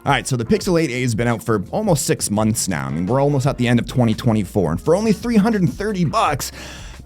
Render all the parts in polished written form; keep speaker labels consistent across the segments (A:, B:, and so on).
A: All right, so the Pixel 8a has been out for almost 6 months now. I mean, we're almost at the end of 2024, and for only $330,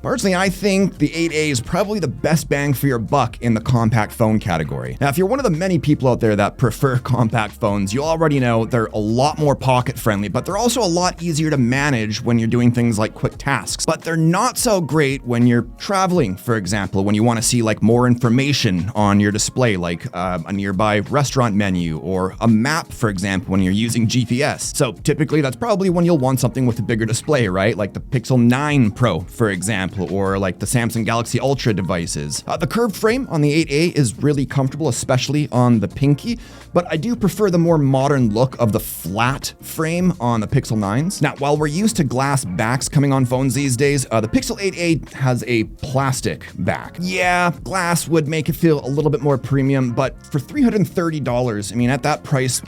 A: personally, I think the 8A is probably the best bang for your buck in the compact phone category. Now, if you're one of the many people out there that prefer compact phones, you already know they're a lot more pocket friendly, but they're also a lot easier to manage when you're doing things like quick tasks. But they're not so great when you're traveling, for example, when you want to see like more information on your display, like a nearby restaurant menu or a map, for example, when you're using GPS. So typically that's probably when you'll want something with a bigger display, right? Like the Pixel 9 Pro, for example, or like the Samsung Galaxy Ultra devices. The curved frame on the 8A is really comfortable, especially on the Pinky, but I do prefer the more modern look of the flat frame on the Pixel 9s. Now, while we're used to glass backs coming on phones these days, the Pixel 8A has a plastic back. Yeah, glass would make it feel a little bit more premium, but for $330, I mean, at that price,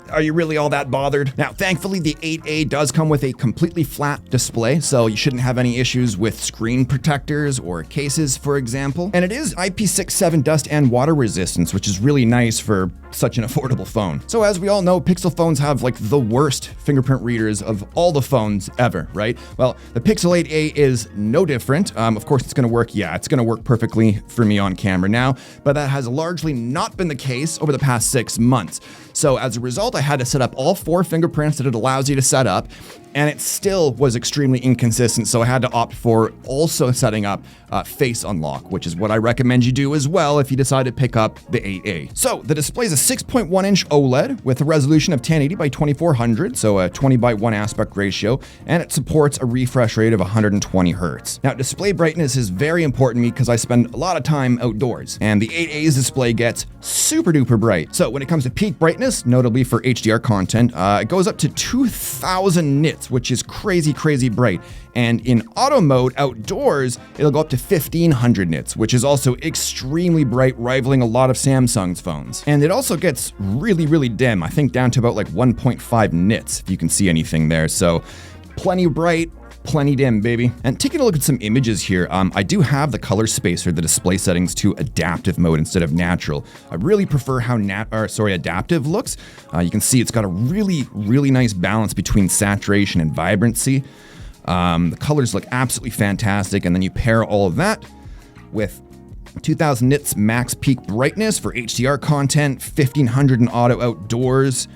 A: are you really all that bothered? Now, thankfully, the 8A does come with a completely flat display, so you shouldn't have any issues with screen protectors or cases, for example. And it is IP67 dust and water resistance, which is really nice for such an affordable phone. So as we all know, Pixel phones have like the worst fingerprint readers of all the phones ever, right? Well, the Pixel 8A is no different. Of course, it's gonna work. Yeah, it's gonna work perfectly for me on camera now, but that has largely not been the case over the past 6 months. So as a result, I had to set up all 4 fingerprints that it allows you to set up, and it still was extremely inconsistent, so I had to opt for also setting up face unlock, which is what I recommend you do as well if you decide to pick up the 8A. So the display is a 6.1-inch OLED with a resolution of 1080 by 2400, so a 20:1 aspect ratio, and it supports a refresh rate of 120 Hz. Now, display brightness is very important to me because I spend a lot of time outdoors, and the 8A's display gets super duper bright. So when it comes to peak brightness, notably for HDR content, it goes up to 2000 nits, which is crazy, crazy bright. And in auto mode outdoors, it'll go up to 1500 nits, which is also extremely bright, rivaling a lot of Samsung's phones. And it also gets really, really dim, I think down to about like 1.5 nits, if you can see anything there. So plenty bright, plenty dim, baby. And taking a look at some images here, I do have the color spacer, the display settings to adaptive mode instead of natural. I really prefer how adaptive looks. You can see it's got a really, really nice balance between saturation and vibrancy. The colors look absolutely fantastic, and then you pair all of that with 2000 nits max peak brightness for HDR content, 1500 in auto outdoors.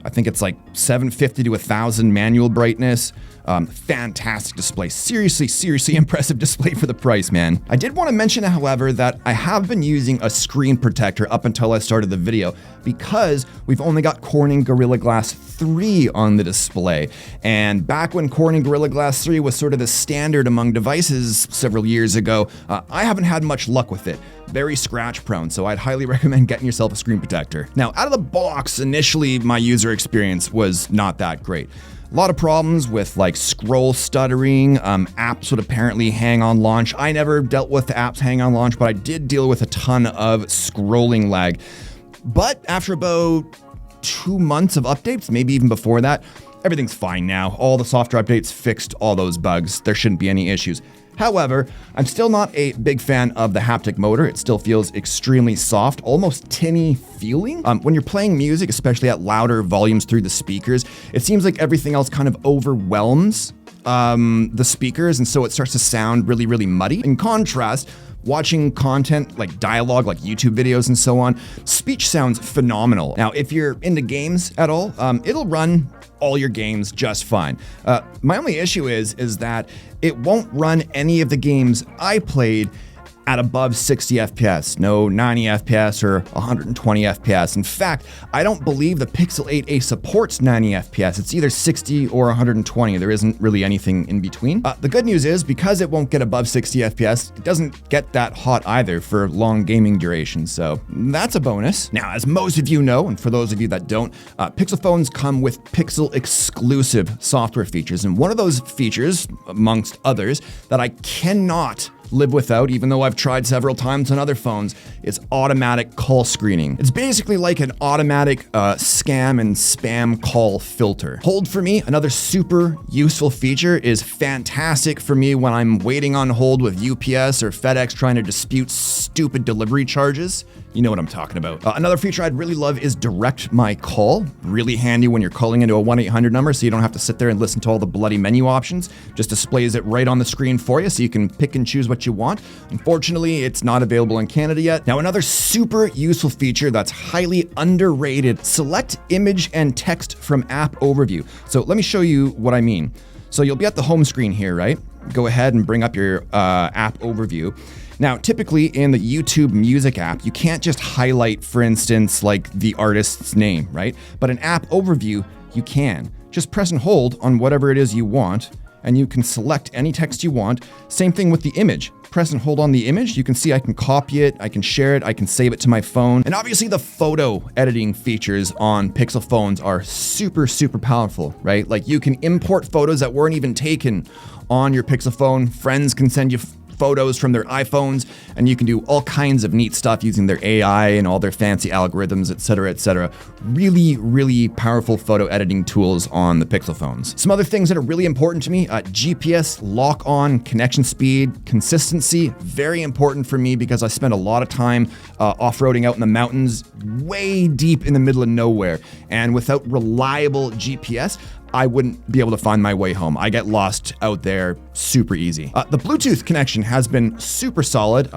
A: I think it's like 750 to 1000 manual brightness. Fantastic display. Seriously impressive display for the price, man. I did want to mention, however, that I have been using a screen protector up until I started the video because we've only got Corning Gorilla Glass 3 on the display. And back when Corning Gorilla Glass 3 was sort of the standard among devices several years ago, I haven't had much luck with it. Very scratch prone, so I'd highly recommend getting yourself a screen protector. Now, out of the box, initially my user experience was not that great. A lot of problems with like scroll stuttering, apps would apparently hang on launch. I never dealt with the apps hang on launch, but I did deal with a ton of scrolling lag. But after about 2 months of updates, maybe even before that, everything's fine now. All the software updates fixed all those bugs. There shouldn't be any issues. However, I'm still not a big fan of the haptic motor. It still feels extremely soft, almost tinny feeling. When you're playing music, especially at louder volumes through the speakers, it seems like everything else kind of overwhelms the speakers, and so it starts to sound really, really muddy. In contrast, watching content like dialogue, like YouTube videos and so on, speech sounds phenomenal. Now, if you're into games at all, it'll run all your games just fine. My only issue is that it won't run any of the games I played at above 60 FPS, no 90 FPS or 120 FPS. In fact, I don't believe the Pixel 8a supports 90 FPS. It's either 60 or 120. There isn't really anything in between. The good news is, because it won't get above 60 FPS, it doesn't get that hot either for long gaming durations, so that's a bonus. Now, as most of you know, and for those of you that don't, Pixel phones come with Pixel exclusive software features, and one of those features, amongst others, that I cannot live without, even though I've tried several times on other phones, is automatic call screening. It's basically like an automatic scam and spam call filter. Hold for me, another super useful feature, is fantastic for me when I'm waiting on hold with UPS or FedEx trying to dispute stupid delivery charges. You know what I'm talking about. Another feature I'd really love is direct my call. Really handy when you're calling into a 1-800 number so you don't have to sit there and listen to all the bloody menu options. Just displays it right on the screen for you so you can pick and choose what you want. Unfortunately, it's not available in Canada yet. Now, another super useful feature that's highly underrated, select image and text from app overview. So let me show you what I mean. So you'll be at the home screen here, right? Go ahead and bring up your app overview. Now, typically in the YouTube Music app, you can't just highlight, for instance, like the artist's name, right? But in app overview, you can. Just press and hold on whatever it is you want, and you can select any text you want. Same thing with the image. Press and hold on the image. You can see I can copy it, I can share it, I can save it to my phone. And obviously the photo editing features on Pixel phones are super, super powerful, right? Like you can import photos that weren't even taken on your Pixel phone. Friends can send you photos from their iPhones, and you can do all kinds of neat stuff using their AI and all their fancy algorithms, etc., etc. Really, really powerful photo editing tools on the Pixel phones. Some other things that are really important to me, GPS lock-on, connection speed, consistency, very important for me because I spend a lot of time off-roading out in the mountains, way deep in the middle of nowhere, and without reliable GPS, I wouldn't be able to find my way home. I get lost out there super easy. The Bluetooth connection has been super solid,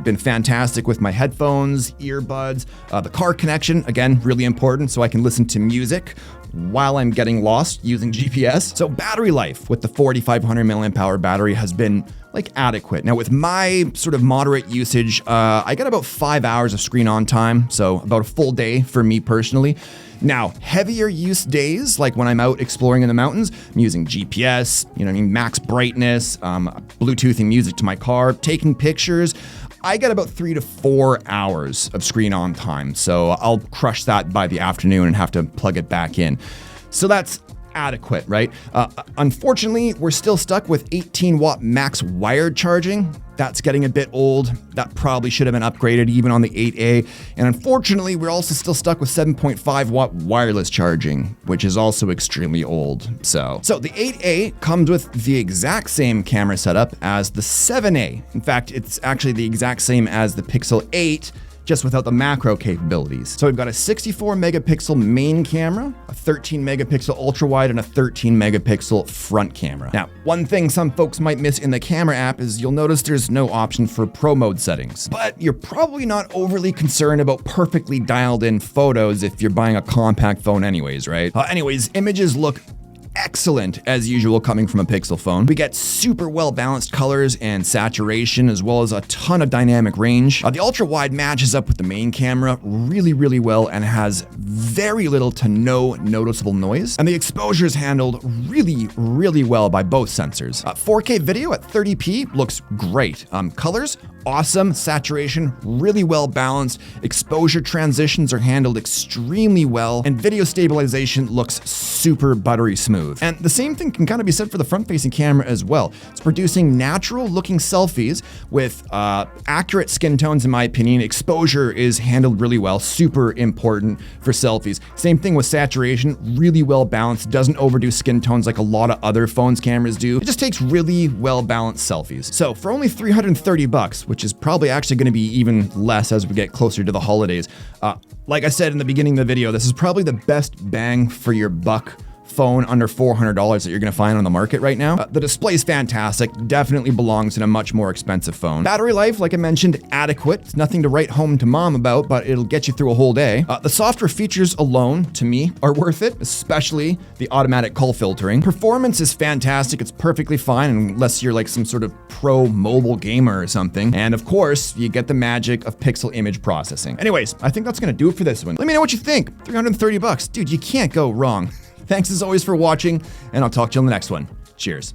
A: been fantastic with my headphones, earbuds. The car connection, again, really important so I can listen to music while I'm getting lost using GPS. So battery life with the 4,500 mAh battery has been like adequate. Now with my sort of moderate usage, I get about 5 hours of screen on time, so about a full day for me personally. Now, heavier use days, like when I'm out exploring in the mountains, I'm using GPS, max brightness, Bluetoothing music to my car, taking pictures. I get about 3 to 4 hours of screen on time, so I'll crush that by the afternoon and have to plug it back in. So that's adequate, right? Unfortunately, we're still stuck with 18 watt max wired charging. That's getting a bit old. That probably should have been upgraded even on the 8A. And unfortunately, we're also still stuck with 7.5 watt wireless charging, which is also extremely old. So the 8A comes with the exact same camera setup as the 7A. In fact, it's actually the exact same as the Pixel 8, just without the macro capabilities. So we've got a 64 megapixel main camera, a 13 megapixel ultra wide, and a 13 megapixel front camera. Now, one thing some folks might miss in the camera app is you'll notice there's no option for pro mode settings, but you're probably not overly concerned about perfectly dialed in photos if you're buying a compact phone anyways, right? Anyways, images look excellent as usual coming from a Pixel phone. We get super well balanced colors and saturation as well as a ton of dynamic range. The ultra wide matches up with the main camera really, really well and has very little to no noticeable noise. And the exposure is handled really, really well by both sensors. 4K video at 30p looks great. Colors, awesome. Saturation, really well balanced. Exposure transitions are handled extremely well. And video stabilization looks super buttery smooth. And the same thing can kind of be said for the front-facing camera as well. It's producing natural-looking selfies with accurate skin tones, in my opinion. Exposure is handled really well, super important for selfies. Same thing with saturation, really well balanced, doesn't overdo skin tones like a lot of other phones cameras do. It just takes really well-balanced selfies. So for only $330, which is probably actually going to be even less as we get closer to the holidays, like I said in the beginning of the video, this is probably the best bang for your buck phone under $400 that you're going to find on the market right now. The display is fantastic, definitely belongs in a much more expensive phone. Battery life, like I mentioned, adequate. It's nothing to write home to mom about, but it'll get you through a whole day. The software features alone, to me, are worth it, especially the automatic call filtering. Performance is fantastic. It's perfectly fine unless you're like some sort of pro mobile gamer or something. And of course, you get the magic of pixel image processing. Anyways, I think that's going to do it for this one. Let me know what you think. $330. Dude, you can't go wrong. Thanks as always for watching, and I'll talk to you on the next one. Cheers.